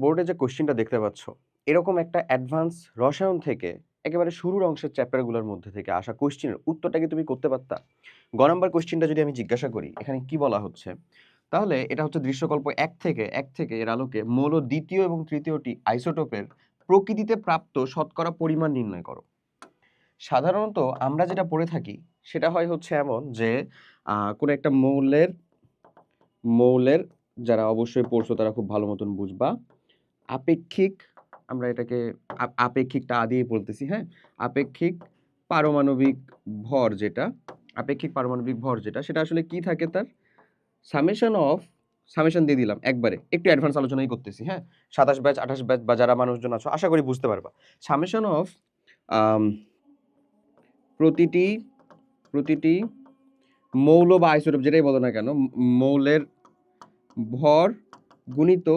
বোর্ডে যে কোশ্চেনটা দেখতে পাচ্ছ, এরকম একটা অ্যাডভান্স রসায়ন থেকে একেবারে শুরুর অংশের চ্যাপ্টারগুলোর মধ্যে থেকে আসা কোশ্চেনের উত্তরটা কি তুমি করতে পারতা? নাম্বার কোশ্চেনটা যদি আমি জিজ্ঞাসা করি, এখানে কি বলা হচ্ছে? তাহলে এটা হচ্ছে দৃশ্যকল্প ১ থেকে এর আলোকে মৌল ২য় এবং ৩য়টি আইসোটোপের প্রকৃতিতে প্রাপ্ত শতকরা পরিমাণ নির্ণয় করো। সাধারণত আমরা যেটা পড়ে থাকি সেটা হয় হচ্ছে এমন যে কোনো একটা মৌলের যারা অবশ্যই পড়ছো তারা খুব ভালো মতন বুঝবা। আপেক্ষিক আমরা এটাকে আপেক্ষিকটা দিয়েই বলতেছি, হ্যাঁ? আপেক্ষিক পারমাণবিক ভর যেটা, আপেক্ষিক পারমাণবিক ভর যেটা সেটা আসলে কি থাকে তার? সামেশন দিয়ে দিলাম একবারে। একটু অ্যাডভান্স আলোচনাই করতেছি, হ্যাঁ? ২৭ ব্যাচ ২৮ ব্যাচ বা যারা মানুষজন আছো আশা করি বুঝতে পারবা। সামেশন অফ আম প্রতিটি প্রতিটি মৌল বা আইসোটোপ যেটাই বলো না কেন, মৌলের ভর গুণিত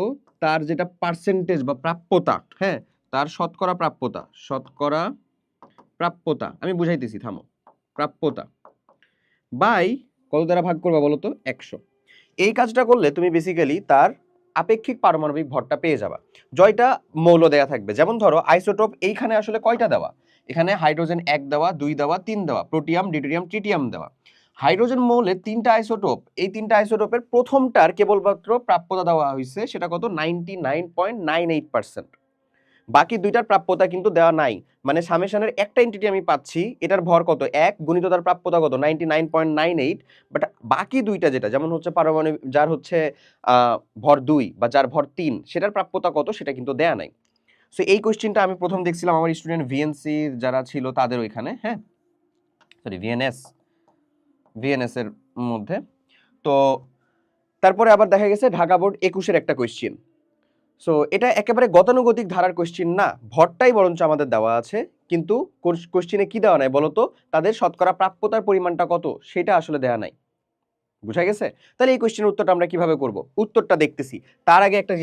তার যেটা পার্সেন্টেজ বা প্রাপ্যতা, হ্যাঁ? তার শতকরা প্রাপ্যতা আমি বুঝাইতেছি, থামো। প্রাপ্যতা বাই কত দ্বারা ভাগ করবা বলো তো? ১০০। এই কাজটা করলে তুমি বেসিক্যালি তার আপেক্ষিক পারমাণবিক ভরটা পেয়ে যাবা। জয়টা মৌল দেয়া থাকবে। যেমন ধরো আইসোটোপ এইখানে আসলে কয়টা দেওয়া? এখানে হাইড্রোজেন ১ দেওয়া, ২ দেওয়া, ৩ দেওয়া, প্রোটিয়াম, ডিউটেরিয়াম, ট্রিটিয়াম দেওয়া। হাইড্রোজেন মৌলের ৩টা আইসোটোপ, এই ৩টা আইসোটোপের প্রথমটার কেবলমাত্র প্রাপ্যতা দেওয়া হয়েছে, সেটা কত? 99.98%। বাকি দুইটার প্রাপ্যতা কিন্তু দেওয়া নাই। মানে সামেশনের একটা এন্টিটি আমি পাচ্ছি, এটার ভর কত? ১ গুণিত তার প্রাপ্যতা কত? 99.98। বাট বাকি দুইটা যেটা, যেমন হচ্ছে পারমাণবিক যার হচ্ছে ভর ২ বা যার ভর ৩, সেটার প্রাপ্যতা কত সেটা কিন্তু দেয়া নাই। সো এই কোশ্চেনটা আমি প্রথম দেখছিলাম আমার স্টুডেন্ট ভিএনসি যারা ছিল তাদের ওইখানে, হ্যাঁ? সরি ভিএনএস এর মধ্যে। তো তারপরে আবার দেখা গেছে ঢাকা বোর্ড ২১-এর একটা কোশ্চেন। সো এটা একেবারে গতানুগতিক ধারার কোশ্চেন না, ভরটাই বরঞ্চ আমাদের দেওয়া আছে, কিন্তু কোশ্চেনে কি দেওয়া নাই বলতো? তাদের শতকরা প্রাপ্যতার পরিমাণটা কত সেটা আসলে দেওয়া নাই। বুঝা গেছে? তাহলে এই কোশ্চেনের উত্তরটা আমরা কিভাবে করব? উত্তরটা দেখতেছি, তার আগে একটা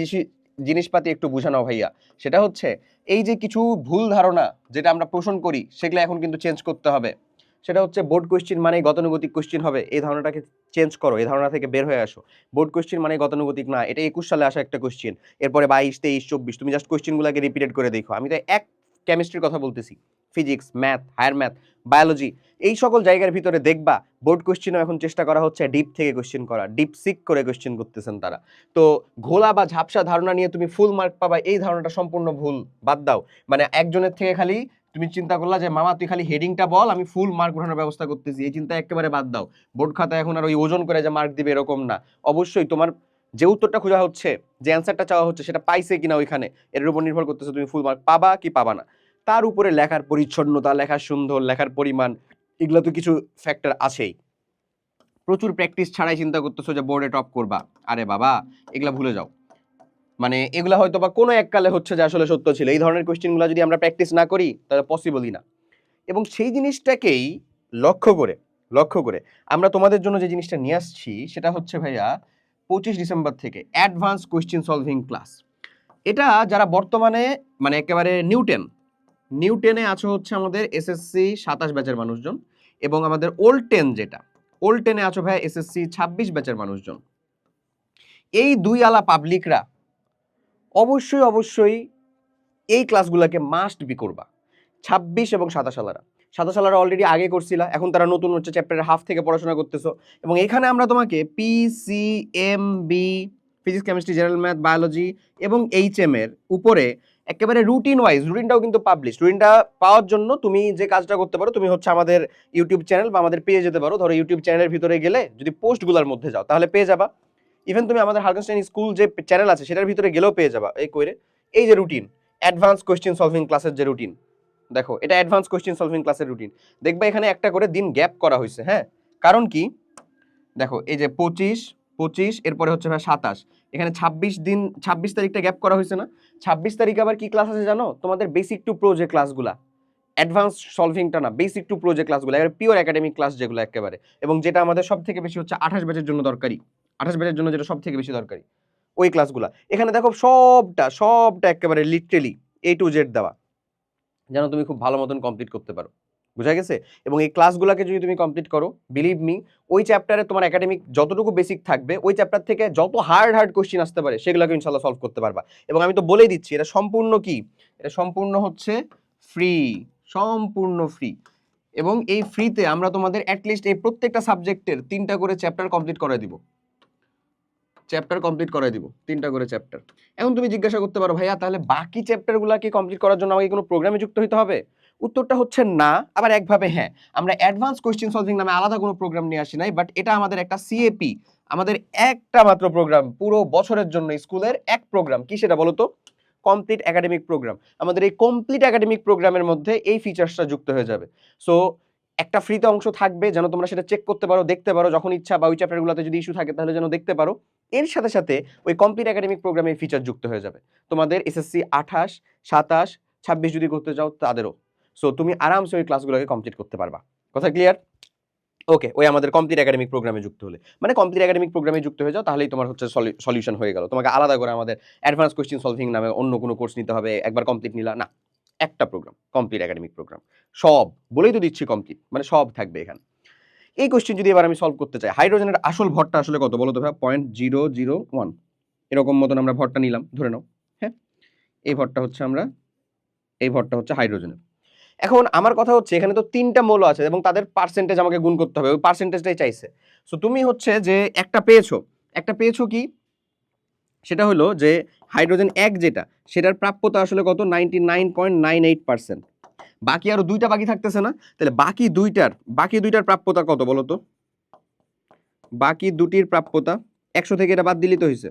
জিনিসপাতি একটু বুঝে নাও ভাইয়া। সেটা হচ্ছে এই যে কিছু ভুল ধারণা যেটা আমরা পোষণ করি সেগুলো এখন কিন্তু চেঞ্জ করতে হবে। সেটা হচ্ছে বোর্ড কোশ্চেন মানেই গতানুগতিক কোশ্চেন হবে, এই ধারণাটাকে চেঞ্জ করো, এই ধারণা থেকে বের হয়ে আসো। বোর্ড কোশ্চেন মানে গতানুগতিক না, এটা ২১ সালে আসা একটা কোশ্চেন, এরপরে ২২, ২৩, ২৪, তুমি জাস্ট কোশ্চেনগুলোকে রিপিটেড করে দেখো। আমি তো এক কেমিস্ট্রির কথা বলতেছি, physics, math, higher math, biology, এই সকল জায়গার ভিতরে দেখবা বোর্ড কোশ্চেনও এখন চেষ্টা করা হচ্ছে ডিপ থেকে কোশ্চেন করা, ডিপ সিক করে কোশ্চেন করতেছেন তারা। তো ঘোলা বা ঝাপসা ধারণা নিয়ে তুমি ফুল মার্ক পাবা, এই ধারণাটা সম্পূর্ণ ভুল, বাদ দাও। মানে একজনের থেকে খালি তুমি চিন্তা করলা যে মামা তুই খালি হেডিংটা বল, আমি ফুল মার্ক উঠানোর ব্যবস্থা করতেছি, এই চিন্তা একেবারে বাদ দাও। বোর্ড খাতা এখন আর ওই ওজন করে যে মার্ক দিবে এরকম না। অবশ্যই তোমার যে উত্তরটা খোঁজা হচ্ছে, যে অ্যান্সারটা চাওয়া হচ্ছে, সেটা পাইছে কিনা ওইখানে, এর উপর নির্ভর করতেছে তুমি ফুল মার্ক পাবা কি পাবা না। তার উপরে লেখার পরিচ্ছন্নতা, লেখার সুন্দর, লেখার পরিমাণ, এগুলো তো কিছু ফ্যাক্টর আছেই। প্রচুর প্র্যাকটিস ছাড়াই চিন্তা করতেছো যে বোর্ডে টপ করবা, আরে বাবা এগুলা ভুলে যাও। মানে এগুলা হয়তো বা কোনো এককালে হচ্ছে যে আসলে সত্য ছিল, এই ধরনের কোশ্চেনগুলো যদি আমরা প্র্যাকটিস না করি তাহলে পসিবলই না। এবং সেই জিনিসটাকেই লক্ষ্য করে আমরা তোমাদের জন্য যে জিনিসটা নিয়ে আসছি সেটা হচ্ছে ভাইয়া 25 ডিসেম্বর থেকে অ্যাডভান্স কোশ্চেন সলভিং ক্লাস। এটা যারা বর্তমানে মানে একেবারে নিউটেনে আছো হচ্ছে আমাদের এসএসসি 27 ব্যাচের মানুষজন, এবং আমাদের ওল্ড টেনে আছো ভাই এসএসসি 26 ব্যাচের মানুষজন। এই দুই আলা পাবলিকরা অবশ্যই এই ক্লাসগুলোকে মাস্ট বি করবা। 26 এবং 27 সালারা অলরেডি আগে করছিলা, এখন তারা নতুন হচ্ছে চ্যাপ্টারের হাফ থেকে পড়াশোনা করতেছো, এবং এখানে আমরা তোমাকে PCMB, physics, chemistry, general math, biology এবং এইচএম এর উপরে একেবারে রুটিনটাও কিন্তু পাবলিশ। রুটিনটা পাওয়ার জন্য তুমি যে কাজটা করতে পারো, তুমি হচ্ছে আমাদের ইউটিউব চ্যানেল বা আমাদের পেয়ে যেতে পারো। ধরো ইউটিউব চ্যানেলের ভিতরে গেলে যদি পোস্টগুলোর মধ্যে যাও তাহলে পেয়ে যাবা। ইভেন তুমি আমাদের হালকানস্টাইন স্কুল যে চ্যানেল আছে সেটার ভিতরে গেলেও পেয়ে যাবা। এই যে রুটিন, অ্যাডভান্স কোশ্চেন সলভিং ক্লাসের যে রুটিন, দেখো এটা অ্যাডভান্স কোশ্চেন সলভিং ক্লাসের রুটিন। দেখবা এখানে একটা করে দিন গ্যাপ করা হয়েছে, হ্যাঁ? কারণ কি দেখো, এই যে 25 এরপরে হচ্ছে 27, এখানে 26 তারিখটা গ্যাপ করা হয়েছে না? 26 তারিখ আবার কি ক্লাস আছে জানো? তোমাদের বেসিক টু প্রো যে ক্লাসগুলা, অ্যাডভান্স সলভিংটা না, বেসিক টু প্রো যে ক্লাসগুলো, একেবারে পিওর একাডেমিক ক্লাস যেগুলো একেবারে, এবং যেটা আমাদের সব থেকে বেশি হচ্ছে 28 ব্যাচের জন্য দরকারি, 28 ব্যাচের জন্য যেটা সব থেকে বেশি দরকারি, ওই ক্লাসগুলা। এখানে দেখো সবটা একেবারে লিটারেলি A to Z দেওয়া, যেন তুমি খুব ভালো মতন কমপ্লিট করতে পারো। বুঝা গেছে? এবং এই ক্লাসগুলোকে যদি তুমি কমপ্লিট করো, বিলিভ মি, ওই চ্যাপ্টারে তোমার একাডেমিক যতটুকু বেসিক থাকবে ওই চ্যাপ্টার থেকে যত হার্ড কোশ্চেন আসতে পারে সেগুলোকে ইনশাল্লাহ সলভ করতে পারবা। এবং আমি তো বলেই দিচ্ছি এটা সম্পূর্ণ কি, এটা সম্পূর্ণ হচ্ছে ফ্রি, সম্পূর্ণ ফ্রি। এবং এই ফ্রিতে আমরা তোমাদের অ্যাটলিস্ট এই প্রত্যেকটা সাবজেক্টের 3টা করে চ্যাপ্টার কমপ্লিট করে দিব, তিনটা করে চ্যাপ্টার। এখন তুমি জিজ্ঞাসা করতে পারো ভাইয়া তাহলে বাকি চ্যাপ্টারগুলোকে কমপ্লিট করার জন্য আমাকে কোনো প্রোগ্রামে যুক্ত হতে হবে? উত্তরটা হচ্ছে না, আবার একভাবে হ্যাঁ। আমরা অ্যাডভান্স কোশ্চেন সলভিং নামে আলাদা কোনো প্রোগ্রাম নিয়ে আসি নাই, বাট এটা আমাদের একটা সিএপি, আমাদের একটা মাত্র প্রোগ্রাম পুরো বছরের জন্য, স্কুলের এক প্রোগ্রাম। কি সেটা বলো তো? Complete academic program. আমাদের এই কমপ্লিট একাডেমিক প্রোগ্রামের মধ্যে এই ফিচার্সটা যুক্ত হয়ে যাবে। সো একটা ফ্রিতে অংশ থাকবে যেন তোমরা সেটা চেক করতে পারো, দেখতে পারো যখন ইচ্ছা, বা ওই চ্যাপ্টারগুলোতে যদি ইস্যু থাকে তাহলে যেন দেখতে পারো। এর সাথে সাথে ওই কমপ্লিট একাডেমিক প্রোগ্রামে ফিচার যুক্ত হয়ে যাবে। তোমাদের এসএসসি 28, 27, 26 যদি করতে চাও তাদেরও। সো তুমি আরামসে ওই ক্লাসগুলোকে কমপ্লিট করতে পারবা। কথা ক্লিয়ার? ওকে, ওই আমাদের কমপ্লিট একাডেমিক প্রোগ্রামে যুক্ত হলে, মানে কমপ্লিট একাডেমিক প্রোগ্রামে যুক্ত হয়ে যাও, তাহলেই তোমার হচ্ছে সলিউশন হয়ে গেল। তোমাকে আলাদা করে আমাদের অ্যাডভান্স কোশ্চেন সলভিং নামে অন্য কোনো কোর্স নিতে হবে, একবার কমপ্লিট নিলা না, একটা প্রোগ্রাম কমপ্লিট একাডেমিক প্রোগ্রাম। সব বলেই তো দিচ্ছি কমপ্লিট, মানে সব থাকবে এখানে। এই কোশ্চেন যদি এবার আমি সলভ করতে চাই, হাইড্রোজেনের আসল ভরটা আসলে কত বলো তো ভাই? 0.001 এরকম মতন আমরা ভরটা নিলাম, ধরে নাও। হ্যাঁ, এই ভরটা হচ্ছে হাইড্রোজেনের। এখন আমার কথা হচ্ছে এখানে তো 3টা মৌল আছে এবং তাদের পার্সেন্টেজ আমাকে গুণ করতে হবে, ওই পার্সেন্টেজটাই চাইছে। সো তুমি হচ্ছে যে একটা পেয়েছো কি, সেটা হলো যে হাইড্রোজেন 1 যেটা, সেটার প্রাপ্যতা আসলে কত? 99.98%। বাকি আরো 2টা বাকি থাকতেছে না? তাহলে বাকি দুইটার প্রাপ্যতা কত বলো তো? বাকি দুটির প্রাপ্যতা 100 থেকে এটা বাদ দিলেই তো হয়েছে।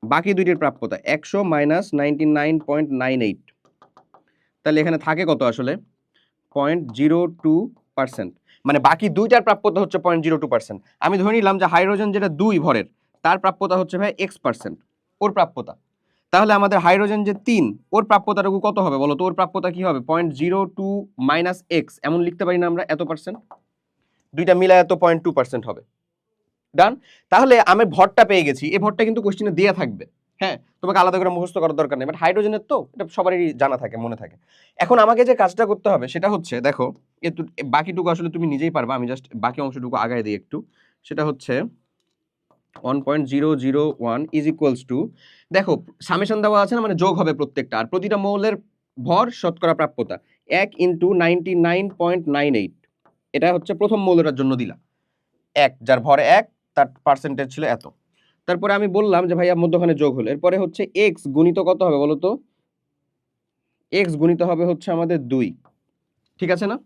বাকি দুইটির প্রাপ্যতা 100 মাইনাস 99.98, তাহলে এখানে থাকে কত আসলে? 0.02%। মানে বাকি দুইটার প্রাপ্যতা হচ্ছে 0.02%। আমি ধরে নিলাম যে হাইড্রোজেন যেটা 2 ভরের, তার প্রাপ্যতা হচ্ছে ভাই x%, ওর প্রাপ্যতা। তাহলে আমাদের হাইড্রোজেন যে 3, ওর প্রাপ্যতাটুকু কত হবে বলো তো? ওর প্রাপ্যতা কি হবে? 0.02 মাইনাস এক্স, এমন লিখতে পারি না আমরা? এত পার্সেন্ট, দুইটা মিলায় তো 0.2% হবে। ডান। তাহলে আমি ভরটা পেয়ে গেছি। এই ভরটা কিন্তু কোশ্চেনে দেয়া থাকবে, হ্যাঁ, তোমাকে আলাদা করে মুখস্থ করার দরকার নেই। বাট হাইড্রোজেনের তো এটা সবারই জানা থাকে, মনে থাকে। এখন আমাকে যে কাজটা করতে হবে সেটা হচ্ছে, দেখো একটু বাকিটুকু আসলে তুমি নিজেই পারবা, আমি জাস্ট বাকি অংশটুকু আগায় দিই একটু। সেটা হচ্ছে 1.001 ইজ ইকুয়ালস টু, দেখো সামেশন দেওয়া আছে না, মানে যোগ হবে প্রত্যেকটা, আর প্রতিটা মৌলের ভর শতকরা প্রাপ্যতা 1 ইন্টু 99.98, এটা হচ্ছে প্রথম মৌলটার জন্য দিলা 1, যার ভর 1, তার পার্সেন্টেজ ছিল এত। তারপরে আমি বললাম যে ভাইয়া মধ্যখানে যোগ হলো, এরপরে হচ্ছে এক্স গুণিত কত হবে বলো তো? এক্স গুণিত হবে হচ্ছে আমাদের 2, ঠিক আছে না?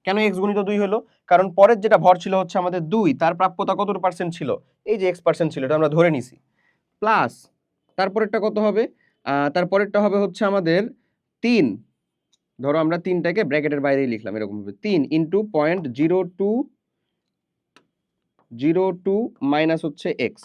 কেন এক্স গুণিত 2 হলো? কারণ পরের যেটা ভর ছিল হচ্ছে আমাদের 2, তার প্রাপ্যতা কত পার্সেন্ট ছিল? এই যে x% ছিল, এটা আমরা ধরে নিছি। প্লাস তারপরেরটা কত হবে? তারপরেরটা হবে হচ্ছে আমাদের 3, ধরো আমরা 3টাকে ব্র্যাকেটের বাইরেই লিখলাম, এরকম হবে 3 ইন্টু 0.02 মাইনাস হচ্ছে এক্স,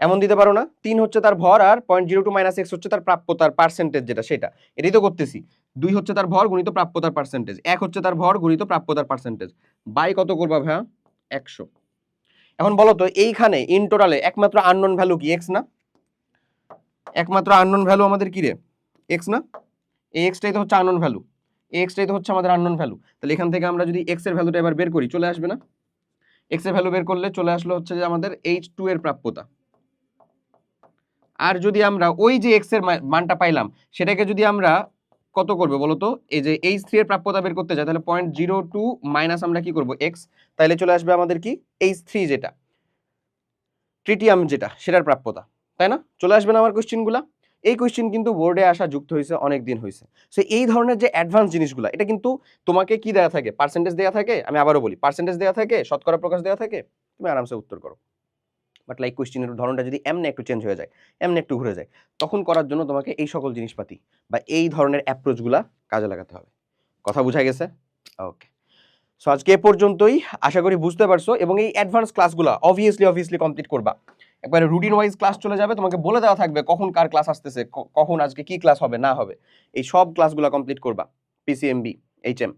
এমন দিতে পারো না? 3 হচ্ছে তার ভর, আর 0.02 মাইনাস এক্স হচ্ছে তার প্রাপ্যতার পার্সেন্টেজ, যেটা সেটা এটাই তো করতেছি। 2 হচ্ছে তার ভর গুণিত প্রাপ্যতার পার্সেন্টেজ, 1 হচ্ছে তার ভর গুণিত প্রাপ্যতার পার্সেন্টেজ, বাই কত করবা ভাইয়া? 100। এখন বলো তো এইখানে ইন টোটালে একমাত্র আননোন ভ্যালু কি? এক্স না? একমাত্র আননোন ভ্যালু আমাদের কি রে? এক্স না? এই এক্সটাই তো হচ্ছে আননোন ভ্যালু, এই এক্সটাই তো হচ্ছে আমাদের আননোন ভ্যালু। তাহলে এখান থেকে আমরা যদি এক্স এর ভ্যালুটা এবার বের করি, চলে আসবে না? এক্স এর ভ্যালু বের করলে চলে আসলো হচ্ছে যে আমাদের H2 এর প্রাপ্যতা। আর যদি আমরা ওই যে এক্স এর মানটা পাইলাম সেটাকে যদি আমরা কত করবে বলো তো? এই যে H3 এর প্রাপ্যতা বের করতে যাই, তাহলে 0.02 মাইনাস আমরা কি করব? এক্স, তাহলে চলে আসবে আমাদের কি? H3 যেটা ট্রিটিয়াম যেটা, সেটার প্রাপ্যতা, তাই না? চলে আসবে না আমার কোশ্চেনগুলা? এই কোশ্চেন কিন্তু বোর্ডে আসা যুক্ত হয়েছে, অনেক দিন হয়েছে। সো এই ধরনের যে অ্যাডভান্স জিনিসগুলো, এটা কিন্তু তোমাকে কি দেওয়া থাকে? পার্সেন্টেজ দেওয়া থাকে। আমি আবারও বলি, পার্সেন্টেজ দেওয়া থাকে, শতকরা প্রকাশ দেওয়া থাকে, তুমি আরামসে উত্তর করো। বাট লাইক কোশ্চেনের ধরনটা যদি এমনি একটু চেঞ্জ হয়ে যায়, এমনি একটু ঘুরে যায়, তখন করার জন্য তোমাকে এই সকল জিনিসপাতি বা এই ধরনের অ্যাপ্রোচগুলা কাজে লাগাতে হবে। কথা বোঝা গেছে? ওকে, সো আজকে এ পর্যন্তই। আশা করি বুঝতে পারছো, এবং এই অ্যাডভান্স ক্লাসগুলো অবভিয়াসলি কমপ্লিট করবা। একবারে রুটিন ওয়াইজ ক্লাস চলে যাবে, তোমাকে বলে দেওয়া থাকবে কখন কার ক্লাস আসতেছে, কখন আজকে কি ক্লাস হবে না হবে। এই সব ক্লাসগুলো কমপ্লিট করবা। পিসিএমবি, এইচএম,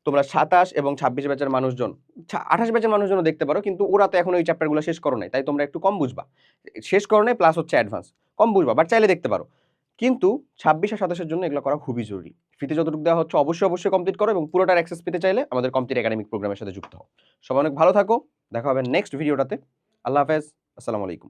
তোমরা 27 এবং 26 ব্যাচের মানুষজন, 28 ব্যাচের মানুষজন দেখতে পারো, কিন্তু ওরা তো এখন ওই চ্যাপ্টারগুলো শেষ করো নাই, তাই তোমরা একটু কম বুঝবা। শেষ করো নাই প্লাস হচ্ছে অ্যাডভান্স, কম বুঝবা, বাট চাইলে দেখতে পারো। কিন্তু 26 আর 27-এর জন্য এগুলো করা খুবই জরুরি। ফ্রিতে যতটুকু দেওয়া হচ্ছে অবশ্যই কমপ্লিট করো এবং পুরোটার অ্যাক্সেস পেতে চাইলে আমাদের কমপ্লিট একাডেমিক প্রোগ্রামের সাথে যুক্ত হও। সবাই অনেক ভালো থাকো। দেখা হবে নেক্সট ভিডিওটাতে। আল্লাহ হাফেজ। আসসালামু আলাইকুম।